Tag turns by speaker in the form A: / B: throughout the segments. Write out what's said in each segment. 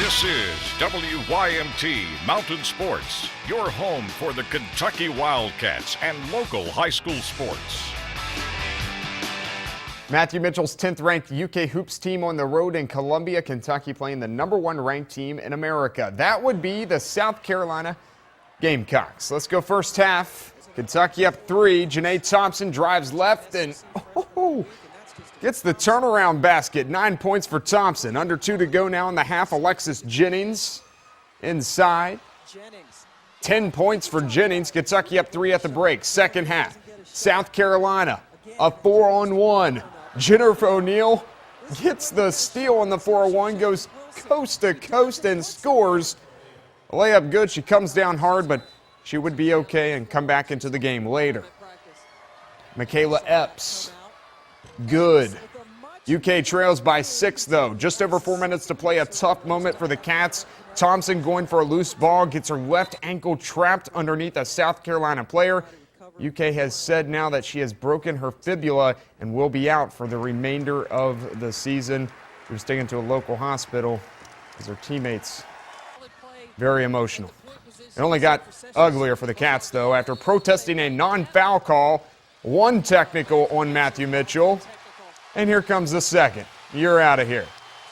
A: This is WYMT Mountain Sports, your home for the Kentucky Wildcats and local high school sports.
B: Matthew Mitchell's 10th-ranked UK Hoops team on the road in Columbia, Kentucky, playing the #1 ranked team in America. That would be the South Carolina Gamecocks. Let's go first half. Kentucky up 3. Janae Thompson drives left and gets the turnaround basket. 9 points for Thompson. Under 2 to go now in the half. Alexis Jennings inside. 10 points for Jennings. Kentucky up 3 at the break. Second half. South Carolina, a 4-on-1. Jennifer O'Neal gets the steal on the 4-on-1, goes coast to coast and scores. A layup good. She comes down hard, but she would be okay and come back into the game later. Michaela Epps. Good. UK trails by 6, though. Just over 4 minutes to play. A tough moment for the Cats. Thompson going for a loose ball, gets her left ankle trapped underneath a South Carolina player. UK has said now that she has broken her fibula and will be out for the remainder of the season. She was taken to a local hospital as her teammates. Very emotional. It only got uglier for the Cats, though, after protesting a non-foul call. 1 technical on Matthew Mitchell. And here comes the second. You're out of here.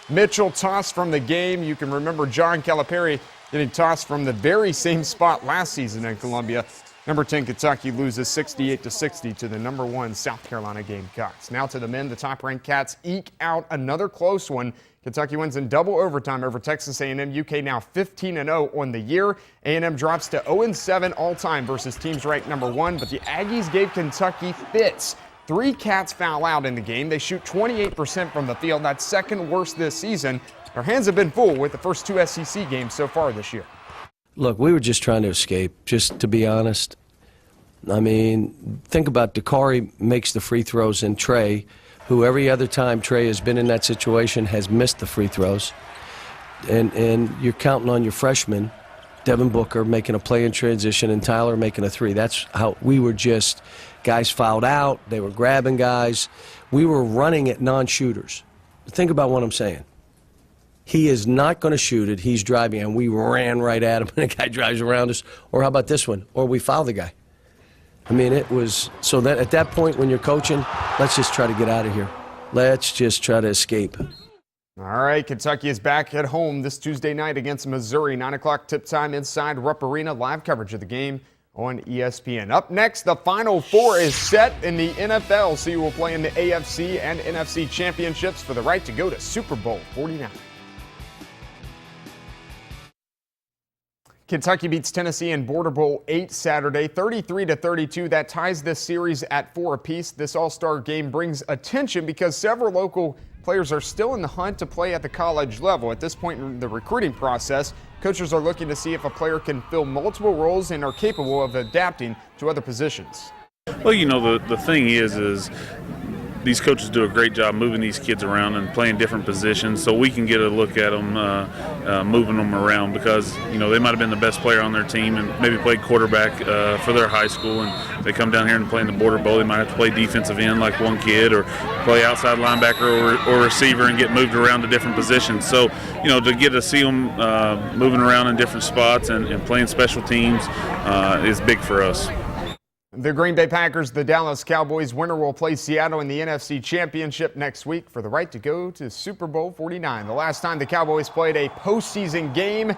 B: Mitchell tossed from the game. You can remember John Calipari getting tossed from the very same spot last season in Columbia. Number 10 Kentucky loses 68-60 to the #1 South Carolina Gamecocks. Now to the men, the top-ranked Cats eke out another close one. Kentucky wins in double overtime over Texas A&M. UK now 15-0 on the year. A&M drops to 0-7 all-time versus teams ranked #1, but the Aggies gave Kentucky fits. 3 Cats foul out in the game. They shoot 28% from the field. That's second worst this season. Their hands have been full with the first 2 SEC games so far this year.
C: Look, we were just trying to escape, just to be honest. I mean, think about Dakari makes the free throws and Trey, who every other time Trey has been in that situation has missed the free throws. And you're counting on your freshman, Devin Booker, making a play in transition and Tyler making a 3. That's how we were just, guys fouled out, they were grabbing guys. We were running at non-shooters. Think about what I'm saying. He is not going to shoot it. He's driving, and we ran right at him, and the guy drives around us. Or how about this one? Or we foul the guy. I mean, it was so that at that point when you're coaching, let's just try to get out of here. Let's just try to escape.
B: All right, Kentucky is back at home this Tuesday night against Missouri. 9 o'clock tip time inside Rupp Arena. Live coverage of the game on ESPN. Up next, the Final Four is set in the NFL. So you will play in the AFC and NFC Championships for the right to go to Super Bowl 49. Kentucky beats Tennessee in Border Bowl 8 Saturday, 33-32. That ties this series at 4 apiece. This all-star game brings attention because several local players are still in the hunt to play at the college level. At this point in the recruiting process, coaches are looking to see if a player can fill multiple roles and are capable of adapting to other positions.
D: Well, you know, the thing is these coaches do a great job moving these kids around and playing different positions so we can get a look at them moving them around because, you know, they might have been the best player on their team and maybe played quarterback for their high school, and they come down here and play in the Border Bowl. They might have to play defensive end like one kid or play outside linebacker or receiver and get moved around to different positions. So, you know, to get to see them moving around in different spots and playing special teams is big for us.
B: The Green Bay Packers, the Dallas Cowboys winner will play Seattle in the NFC Championship next week for the right to go to Super Bowl 49. The last time the Cowboys played a postseason game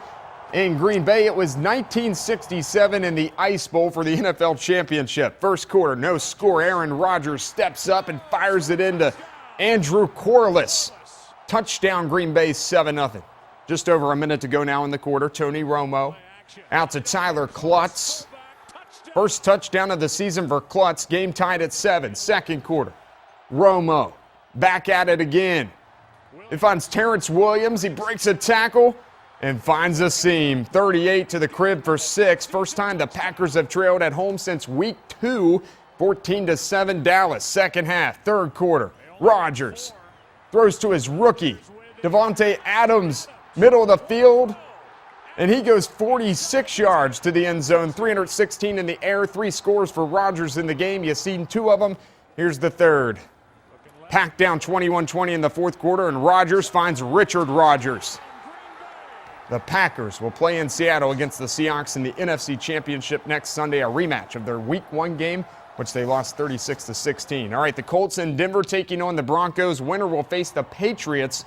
B: in Green Bay, it was 1967 in the Ice Bowl for the NFL Championship. First quarter, no score. Aaron Rodgers steps up and fires it into Andrew Corliss. Touchdown Green Bay 7-0. Just over a minute to go now in the quarter. Tony Romo out to Tyler Klutz. First touchdown of the season for Klutz. Game tied at 7. Second quarter. Romo back at it again. He finds Terrence Williams. He breaks a tackle and finds a seam. 38 to the crib for 6. First time the Packers have trailed at home since week 2. 14-7 Dallas. Second half. Third quarter. Rodgers throws to his rookie, Devontae Adams, middle of the field. And he goes 46 yards to the end zone, 316 in the air, 3 scores for Rodgers in the game. You've seen 2 of them. Here's the third. Packed down 21-20 in the fourth quarter, and Rodgers finds Richard Rodgers. The Packers will play in Seattle against the Seahawks in the NFC Championship next Sunday, a rematch of their Week 1 game, which they lost 36-16. All right, the Colts in Denver taking on the Broncos. Winner will face the Patriots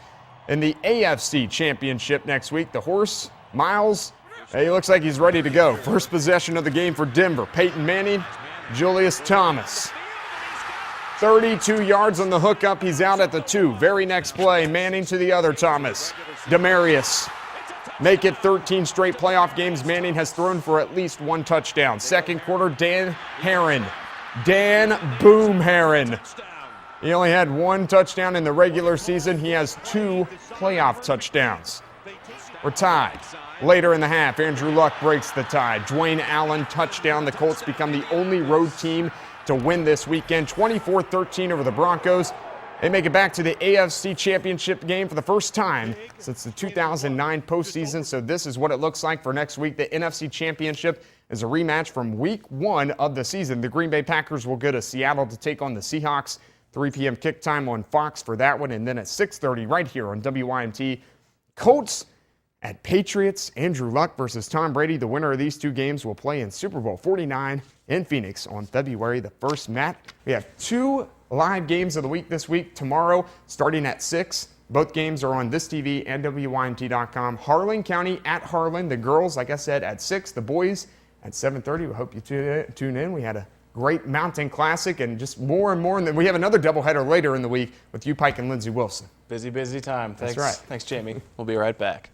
B: in the AFC Championship next week. The horse, Miles, he looks like he's ready to go. First possession of the game for Denver. Peyton Manning, Julius Thomas. 32 yards on the hookup. He's out at the 2. Very next play, Manning to the other Thomas. Demarius. Make it 13 straight playoff games. Manning has thrown for at least 1 touchdown. Second quarter, Dan Herron. Dan Boom Herron. He only had 1 touchdown in the regular season. He has 2 playoff touchdowns. We're tied. Later in the half, Andrew Luck breaks the tie. Dwayne Allen touchdown. The Colts become the only road team to win this weekend. 24-13 over the Broncos. They make it back to the AFC Championship game for the first time since the 2009 postseason. So this is what it looks like for next week. The NFC Championship is a rematch from Week 1 of the season. The Green Bay Packers will go to Seattle to take on the Seahawks. 3 p.m. kick time on Fox for that one. And then at 6:30 right here on WYMT, Colts at Patriots. Andrew Luck versus Tom Brady. The winner of these 2 games will play in Super Bowl 49 in Phoenix on February the 1st. Matt, we have 2 live games of the week this week. Tomorrow, starting at 6. Both games are on this TV and WYMT.com. Harlan County at Harlan. The girls, like I said, at 6. The boys at 7:30. We hope you tune in. We had a great Mountain Classic and just more and more. And then we have another doubleheader later in the week with you, Pike and Lindsey Wilson.
E: Busy time. Thanks.
B: That's right.
E: Thanks, Jamie. We'll be right back.